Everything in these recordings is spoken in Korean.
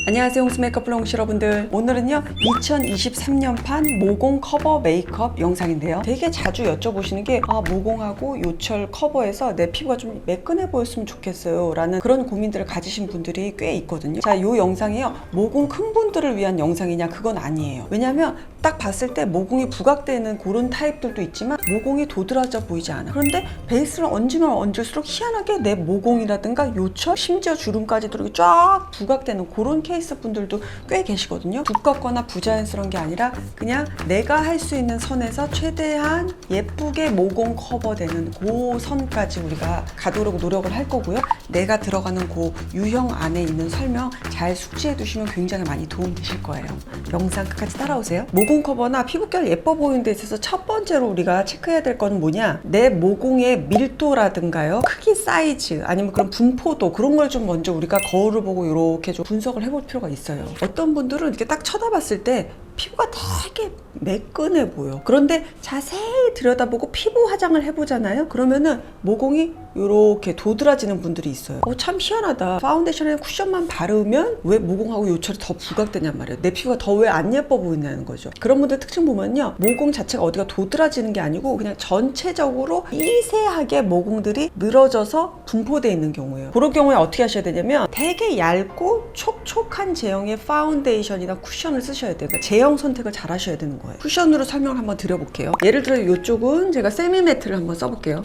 안녕하세요, 홍수 메이크업 블로그 여러분들. 오늘은요 2023년판 모공 커버 메이크업 영상인데요, 되게 자주 여쭤보시는 게 모공하고 요철 커버에서 내 피부가 좀 매끈해 보였으면 좋겠어요 라는 그런 고민들을 가지신 분들이 꽤 있거든요. 자, 이 영상이요 모공 큰 분들을 위한 영상이냐, 그건 아니에요. 왜냐면 딱 봤을 때 모공이 부각되는 그런 타입들도 있지만 모공이 도드라져 보이지 않아. 그런데 베이스를 얹으면 얹을수록 희한하게 내 모공이라든가 요철, 심지어 주름까지도 이렇게 쫙 부각되는 그런 케이스 분들도 꽤 계시거든요. 두껍거나 부자연스러운 게 아니라 그냥 내가 할 수 있는 선에서 최대한 예쁘게 모공 커버되는 그 선까지 우리가 가도록 노력을 할 거고요. 내가 들어가는 그 유형 안에 있는 설명 잘 숙지해 두시면 굉장히 많이 도움 되실 거예요. 영상 끝까지 따라오세요. 모공 커버나 피부결 예뻐 보이는 데 있어서 첫 번째로 우리가 체크해야 될 건 뭐냐, 내 모공의 밀도라든가요, 크기, 사이즈, 아니면 그런 분포도, 그런 걸 좀 먼저 우리가 거울을 보고 이렇게 좀 분석을 해볼 필요가 있어요. 어떤 분들은 이렇게 딱 쳐다봤을 때 피부가 되게 매끈해 보여. 그런데 자세히 들여다보고 피부 화장을 해보잖아요. 그러면은 모공이 이렇게 도드라지는 분들이 있어요. 참 희한하다. 파운데이션에 쿠션만 바르면 왜 모공하고 요철이 더 부각되냔 말이에요. 내 피부가 더 왜 안 예뻐 보이냐는 거죠. 그런 분들 특징 보면요, 모공 자체가 어디가 도드라지는 게 아니고 그냥 전체적으로 미세하게 모공들이 늘어져서 분포되어 있는 경우예요. 그런 경우에 어떻게 하셔야 되냐면 되게 얇고 촉촉한 제형의 파운데이션이나 쿠션을 쓰셔야 돼요. 그러니까 제형 선택을 잘 하셔야 되는 거예요. 쿠션으로 설명을 한번 드려볼게요. 예를 들어 이쪽은 제가 세미매트를 한번 써볼게요.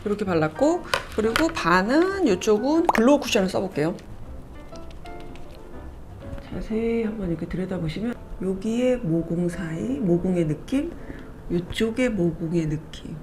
이렇게 발랐고, 그리고 반은 이쪽은 글로우 쿠션을 써볼게요. 자세히 한번 이렇게 들여다보시면 여기에 모공 사이, 모공의 느낌, 이쪽에 모공의 느낌,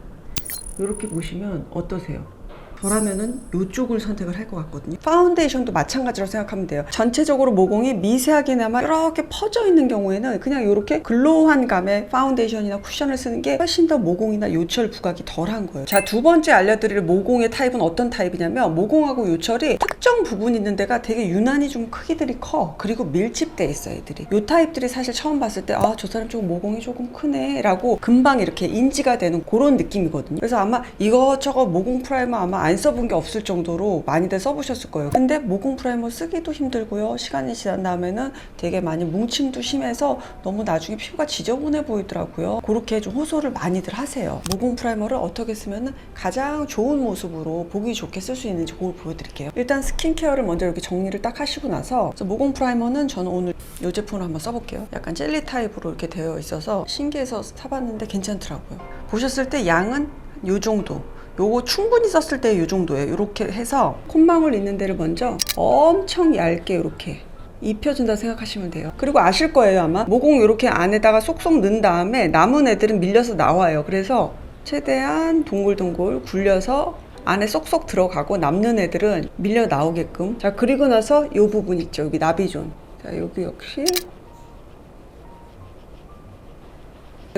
이렇게 보시면 어떠세요? 저라면은 이쪽을 선택을 할 것 같거든요. 파운데이션도 마찬가지로 생각하면 돼요. 전체적으로 모공이 미세하게나마 이렇게 퍼져 있는 경우에는 그냥 이렇게 글로우한 감의 파운데이션이나 쿠션을 쓰는 게 훨씬 더 모공이나 요철 부각이 덜한 거예요. 자, 두 번째 알려드릴 모공의 타입은 어떤 타입이냐면, 모공하고 요철이 특정 부분 있는 데가 되게 유난히 좀 크기들이 커. 그리고 밀집돼 있어 애들이. 요 타입들이 사실 처음 봤을 때 저 사람 조금 모공이 조금 크네 라고 금방 이렇게 인지가 되는 그런 느낌이거든요. 그래서 아마 이것저것 모공 프라이머 아마 안 써본 게 없을 정도로 많이들 써보셨을 거예요. 근데 모공 프라이머 쓰기도 힘들고요, 시간이 지난 다음에는 되게 많이 뭉침도 심해서 너무 나중에 피부가 지저분해 보이더라고요. 그렇게 좀 호소를 많이들 하세요. 모공 프라이머를 어떻게 쓰면 가장 좋은 모습으로 보기 좋게 쓸 수 있는지 그걸 보여드릴게요. 일단 스킨케어를 먼저 이렇게 정리를 딱 하시고 나서, 모공 프라이머는 저는 오늘 이 제품을 한번 써볼게요. 약간 젤리 타입으로 이렇게 되어 있어서 신기해서 사봤는데 괜찮더라고요. 보셨을 때 양은 이 정도, 요거 충분히 썼을 때 이 정도예요. 이렇게 해서 콧망울 있는 데를 먼저 엄청 얇게 이렇게 입혀준다 생각하시면 돼요. 그리고 아실 거예요, 아마 모공 이렇게 안에다가 쏙쏙 넣은 다음에 남은 애들은 밀려서 나와요. 그래서 최대한 동글동글 굴려서 안에 쏙쏙 들어가고 남는 애들은 밀려 나오게끔. 자, 그리고 나서 이 부분 있죠, 여기 나비존. 자, 여기 역시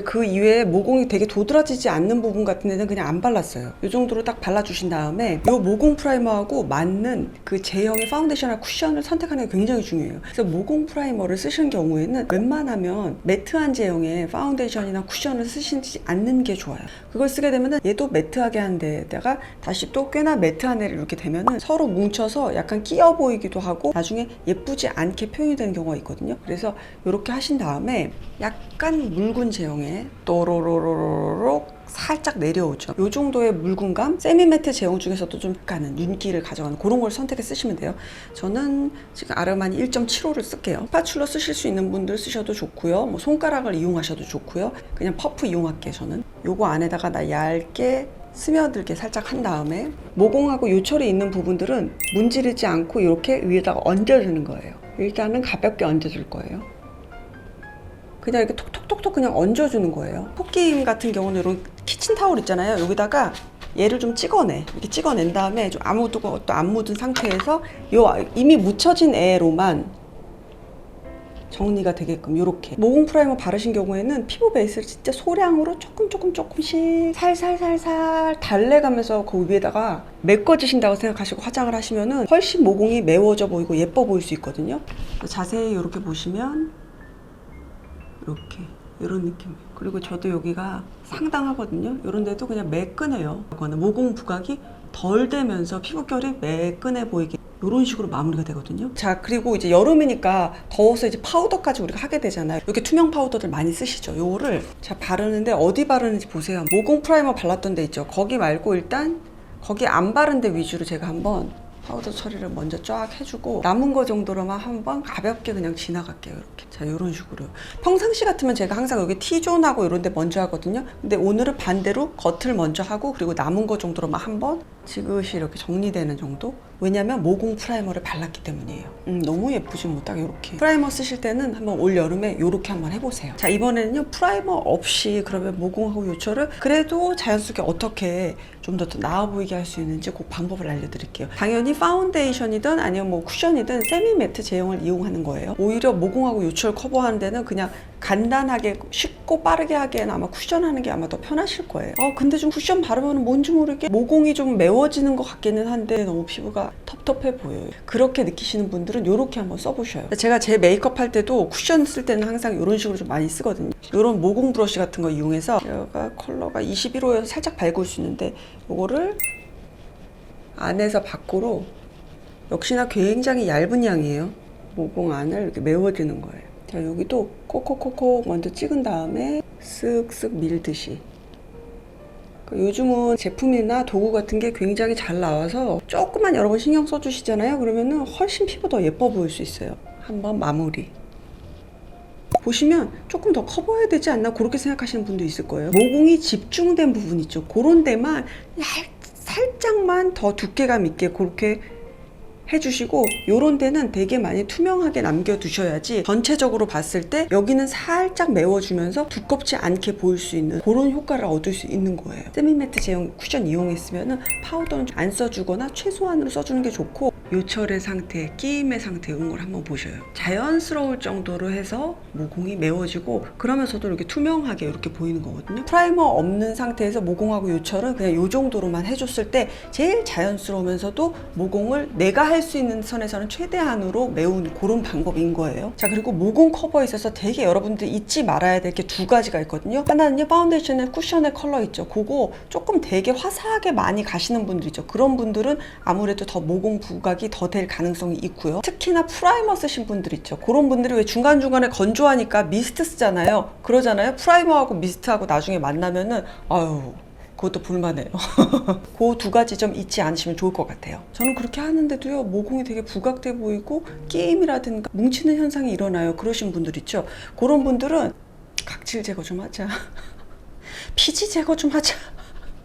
그 이외에 모공이 되게 도드라지지 않는 부분 같은 데는 그냥 안 발랐어요. 이 정도로 딱 발라주신 다음에 이 모공 프라이머하고 맞는 그 제형의 파운데이션이나 쿠션을 선택하는 게 굉장히 중요해요. 그래서 모공 프라이머를 쓰시는 경우에는 웬만하면 매트한 제형의 파운데이션이나 쿠션을 쓰시지 않는 게 좋아요. 그걸 쓰게 되면 얘도 매트하게 한 데다가 다시 또 꽤나 매트한 애를 이렇게 되면은 서로 뭉쳐서 약간 끼어 보이기도 하고 나중에 예쁘지 않게 표현이 되는 경우가 있거든요. 그래서 이렇게 하신 다음에 약간 묽은 제형의 또로로로로록 살짝 내려오죠. 이 정도의 묽은감, 세미매트 제형 중에서도 좀 약간은 윤기를 가져가는 그런 걸 선택해 쓰시면 돼요. 저는 지금 아르마니 1.75를 쓸게요. 스파츌러 쓰실 수 있는 분들 쓰셔도 좋고요, 뭐 손가락을 이용하셔도 좋고요, 그냥 퍼프 이용할게요. 저는 요거 안에다가 나 얇게 스며들게 살짝 한 다음에 모공하고 요철이 있는 부분들은 문지르지 않고 이렇게 위에다가 얹어주는 거예요. 일단은 가볍게 얹어줄 거예요. 그냥 이렇게 톡톡톡톡 그냥 얹어주는 거예요. 토끼 같은 경우는 이런 키친타올 있잖아요. 여기다가 얘를 좀 찍어내. 이렇게 찍어낸 다음에 좀 아무것도 안 묻은 상태에서 이미 묻혀진 애로만 정리가 되게끔 이렇게. 모공 프라이머 바르신 경우에는 피부 베이스를 진짜 소량으로 조금씩 살살살살 달래가면서 그 위에다가 메꿔주신다고 생각하시고 화장을 하시면은 훨씬 모공이 매워져 보이고 예뻐 보일 수 있거든요. 자세히 이렇게 보시면 이렇게 이런 느낌. 그리고 저도 여기가 상당하거든요. 이런 데도 그냥 매끈해요. 이거는 모공 부각이 덜 되면서 피부결이 매끈해 보이게 이런 식으로 마무리가 되거든요. 자, 그리고 이제 여름이니까 더워서 이제 파우더까지 우리가 하게 되잖아요. 이렇게 투명 파우더들 많이 쓰시죠. 요거를 자 바르는데 어디 바르는지 보세요. 모공 프라이머 발랐던 데 있죠. 거기 말고 일단 거기 안 바른 데 위주로 제가 한번 파우더 처리를 먼저 쫙 해주고 남은 거 정도로만 한번 가볍게 그냥 지나갈게요. 이렇게. 자, 이런 식으로. 평상시 같으면 제가 항상 여기 T존하고 이런 데 먼저 하거든요. 근데 오늘은 반대로 겉을 먼저 하고 그리고 남은 거 정도로만 한번 지그시 이렇게 정리되는 정도? 왜냐면 모공 프라이머를 발랐기 때문이에요. 너무 예쁘지 뭐 딱 이렇게. 프라이머 쓰실 때는 한번 올 여름에 이렇게 한번 해보세요. 자, 이번에는요 프라이머 없이 그러면 모공하고 요철을 그래도 자연스럽게 어떻게 좀 더 나아 보이게 할 수 있는지 그 방법을 알려드릴게요. 당연히 파운데이션이든 아니면 뭐 쿠션이든 세미 매트 제형을 이용하는 거예요. 오히려 모공하고 요철 커버하는 데는 그냥 간단하게 쉽고 빠르게 하기에는 아마 쿠션 하는 게 아마 더 편하실 거예요. 근데 좀 쿠션 바르면 뭔지 모르게 모공이 좀 매워지는 것 같기는 한데 너무 피부가 텁텁해 보여요. 그렇게 느끼시는 분들은 이렇게 한번 써보셔요. 제가 제 메이크업 할 때도 쿠션 쓸 때는 항상 이런 식으로 좀 많이 쓰거든요. 이런 모공 브러쉬 같은 거 이용해서 제가 컬러가 21호여서 살짝 밝을 수 있는데 이거를 안에서 밖으로 역시나 굉장히 얇은 양이에요. 모공 안을 이렇게 메워주는 거예요. 자, 여기도 콕콕콕콕 먼저 찍은 다음에 쓱쓱 밀듯이. 요즘은 제품이나 도구 같은 게 굉장히 잘 나와서 조금만 여러분 신경 써주시잖아요. 그러면은 훨씬 피부 더 예뻐 보일 수 있어요. 한번 마무리. 보시면 조금 더 커버해야 되지 않나 그렇게 생각하시는 분도 있을 거예요. 모공이 집중된 부분 있죠. 그런 데만 살짝만 더 두께감 있게 그렇게 해주시고 요런 데는 되게 많이 투명하게 남겨두셔야지 전체적으로 봤을 때 여기는 살짝 메워주면서 두껍지 않게 보일 수 있는 그런 효과를 얻을 수 있는 거예요. 세미매트 제형 쿠션 이용했으면 파우더는 안 써주거나 최소한으로 써주는 게 좋고 요철의 상태, 끼임의 상태 이런 걸 한번 보셔요. 자연스러울 정도로 해서 모공이 메워지고 그러면서도 이렇게 투명하게 이렇게 보이는 거거든요. 프라이머 없는 상태에서 모공하고 요철은 그냥 요 정도로만 해줬을 때 제일 자연스러우면서도 모공을 내가 할 수 있는 선에서는 최대한으로 메우는 그런 방법인 거예요. 자, 그리고 모공 커버에 있어서 되게 여러분들이 잊지 말아야 될 게 두 가지가 있거든요. 하나는요 파운데이션의 쿠션의 컬러 있죠. 그거 조금 되게 화사하게 많이 가시는 분들 있죠. 그런 분들은 아무래도 더 모공 부각이 더 될 가능성이 있고요. 특히나 프라이머 쓰신 분들 있죠. 그런 분들이 왜 중간중간에 건조하니까 미스트 쓰잖아요. 그러잖아요. 프라이머하고 미스트하고 나중에 만나면은 아유 그것도 볼만해요. 그 두 가지 좀 잊지 않으시면 좋을 것 같아요. 저는 그렇게 하는데도요 모공이 되게 부각돼 보이고 끼임이라든가 뭉치는 현상이 일어나요. 그러신 분들 있죠. 그런 분들은 각질 제거 좀 하자. 피지 제거 좀 하자.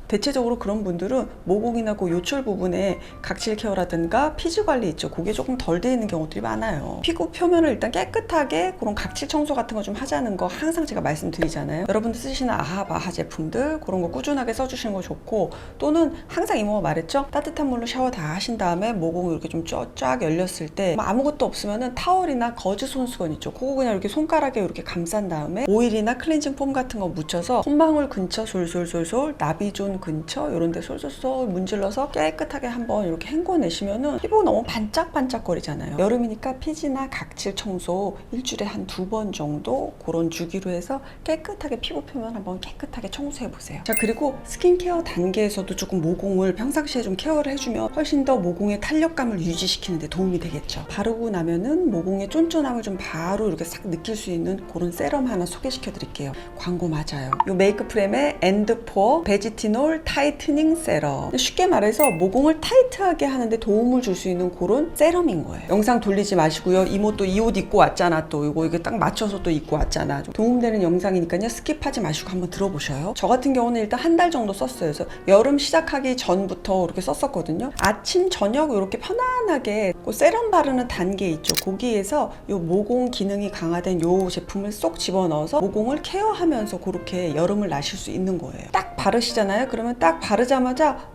대체적으로 그런 분들은 모공이나 그 요철 부분에 각질 케어라든가 피지 관리 있죠. 그게 조금 덜 돼 있는 경우들이 많아요. 피부 표면을 일단 깨끗하게 그런 각질 청소 같은 거 좀 하자는 거 항상 제가 말씀드리잖아요. 여러분들 쓰시는 아하바하 제품들 그런 거 꾸준하게 써주시는 거 좋고 또는 항상 이모가 말했죠. 따뜻한 물로 샤워 다 하신 다음에 모공 이렇게 좀 쫙 열렸을 때 아무것도 없으면은 타월이나 거즈 손수건 있죠. 그거 그냥 이렇게 손가락에 이렇게 감싼 다음에 오일이나 클렌징 폼 같은 거 묻혀서 손방울 근처 솔솔솔솔 나비존 근처 이런 데 솔솔솔 문질러서 깨끗하게 한번 이렇게 헹궈내시면은 피부 너무 반짝반짝거리잖아요. 여름이니까 피지나 각질 청소 일주일에 한 2번 정도 그런 주기로 해서 깨끗하게 피부 표면 한번 깨끗하게 청소해 보세요. 자, 그리고 스킨케어 단계에서도 조금 모공을 평상시에 좀 케어를 해주면 훨씬 더 모공의 탄력감을 유지시키는 데 도움이 되겠죠. 바르고 나면은 모공의 쫀쫀함을 좀 바로 이렇게 싹 느낄 수 있는 그런 세럼 하나 소개시켜 드릴게요. 광고 맞아요. 요 메이크프렘의 엔드포어 베지티놀 타이트닝 세럼. 쉽게 말해서 모공을 타이트하게 하는데 도움을 줄 수 있는 그런 세럼인 거예요. 영상 돌리지 마시고요. 이모 또 이 옷 입고 왔잖아. 또 이거 딱 맞춰서 또 입고 왔잖아. 좀 도움되는 영상이니까요. 스킵하지 마시고 한번 들어보셔요. 저 같은 경우는 일단 한 달 정도 썼어요. 그래서 여름 시작하기 전부터 이렇게 썼었거든요. 아침, 저녁 이렇게 편안하게 그 세럼 바르는 단계 있죠. 거기에서 요 모공 기능이 강화된 요 제품을 쏙 집어넣어서 모공을 케어하면서 그렇게 여름을 나실 수 있는 거예요. 딱 바르시잖아요. 그러면 딱 바르자마자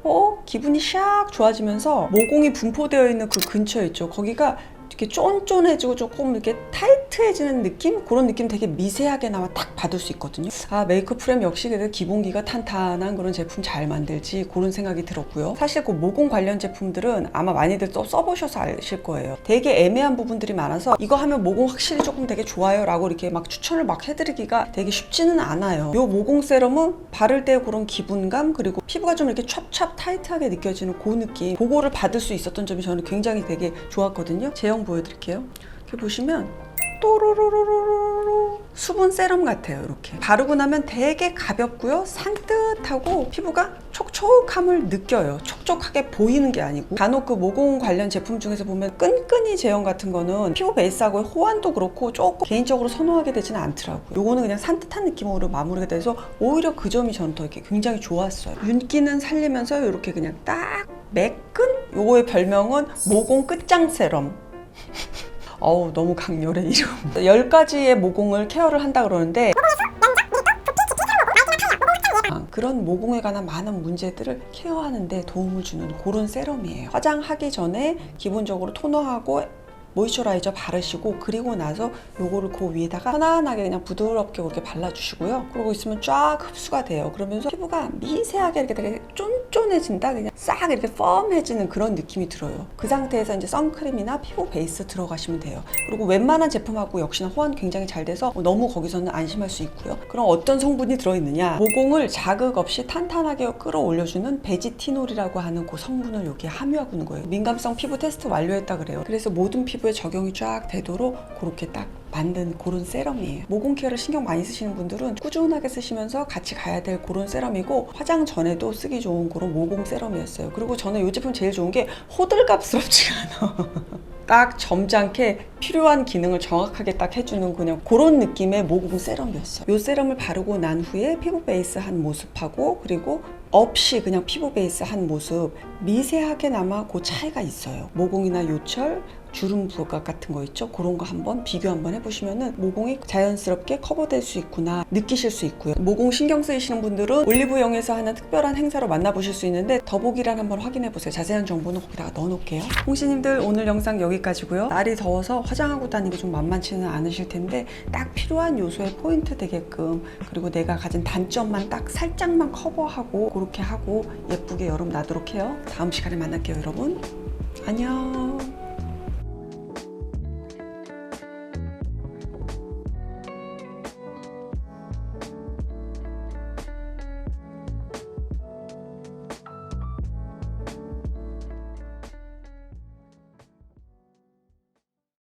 기분이 샥 좋아지면서 모공이 분포되어 있는 그 근처 있죠. 거기가 이렇게 쫀쫀해지고 조금 이렇게 타이트해지는 느낌? 그런 느낌 되게 미세하게나마 딱 받을 수 있거든요. 아, 메이크업 프레임 역시 기본기가 탄탄한 그런 제품 잘 만들지, 그런 생각이 들었고요. 사실 그 모공 관련 제품들은 아마 많이들 써보셔서 아실 거예요. 되게 애매한 부분들이 많아서 이거 하면 모공 확실히 조금 되게 좋아요 라고 이렇게 막 추천을 막 해드리기가 되게 쉽지는 않아요. 이 모공 세럼은 바를 때 그런 기분감, 그리고 피부가 좀 이렇게 찹찹 타이트하게 느껴지는 그 느낌, 그거를 받을 수 있었던 점이 저는 굉장히 되게 좋았거든요. 제형 보여드릴게요. 이렇게 보시면 또로로로로로 수분 세럼 같아요. 이렇게 바르고 나면 되게 가볍고요, 산뜻하고 피부가 촉촉함을 느껴요. 촉촉하게 보이는 게 아니고. 간혹 그 모공 관련 제품 중에서 보면 끈끈이 제형 같은 거는 피부 베이스하고 호환도 그렇고 조금 개인적으로 선호하게 되지는 않더라고요. 요거는 그냥 산뜻한 느낌으로 마무리가 돼서 오히려 그 점이 저는 더 이렇게 굉장히 좋았어요. 윤기는 살리면서 이렇게 그냥 딱 매끈? 요거의 별명은 모공 끝장 세럼. 어우, 너무 강렬해 이름. 10가지의 모공을 케어를 한다 그러는데 그런 모공에 관한 많은 문제들을 케어하는 데 도움을 주는 그런 세럼이에요. 화장하기 전에 기본적으로 토너하고 모이스처라이저 바르시고, 그리고 나서 요거를 그 위에다가 편안하게 그냥 부드럽게 그렇게 발라주시고요. 그러고 있으면 쫙 흡수가 돼요. 그러면서 피부가 미세하게 이렇게 되게 쫀쫀해진다, 그냥 싹 이렇게 펌해지는 그런 느낌이 들어요. 그 상태에서 이제 선크림이나 피부 베이스 들어가시면 돼요. 그리고 웬만한 제품하고 역시나 호환 굉장히 잘 돼서 너무 거기서는 안심할 수 있고요. 그럼 어떤 성분이 들어있느냐, 모공을 자극 없이 탄탄하게 끌어올려주는 베지티놀이라고 하는 그 성분을 여기에 함유하고 있는 거예요. 민감성 피부 테스트 완료했다 그래요. 그래서 모든 피부에 적용이 쫙 되도록 그렇게 딱 만든 그런 세럼이에요. 모공 케어를 신경 많이 쓰시는 분들은 꾸준하게 쓰시면서 같이 가야 될 그런 세럼이고, 화장 전에도 쓰기 좋은 그런 모공 세럼이었어요. 그리고 저는 이 제품 제일 좋은 게 호들갑스럽지가 않아. 딱 점잖게 필요한 기능을 정확하게 딱 해주는 그냥 그런 느낌의 모공 세럼이었어요. 이 세럼을 바르고 난 후에 피부 베이스 한 모습하고, 그리고 없이 그냥 피부 베이스 한 모습, 미세하게나마 그 차이가 있어요. 모공이나 요철, 주름 부각 같은 거 있죠? 그런 거 한번 비교 한번 해보시면은 모공이 자연스럽게 커버될 수 있구나 느끼실 수 있고요. 모공 신경 쓰이시는 분들은 올리브영에서 하는 특별한 행사로 만나보실 수 있는데 더보기란 한번 확인해보세요. 자세한 정보는 거기다가 넣어놓을게요. 홍시님들, 오늘 영상 여기까지고요. 날이 더워서 화장하고 다니기 좀 만만치는 않으실 텐데 딱 필요한 요소에 포인트 되게끔, 그리고 내가 가진 단점만 딱 살짝만 커버하고 그렇게 하고 예쁘게 여름 나도록 해요. 다음 시간에 만날게요, 여러분. 안녕.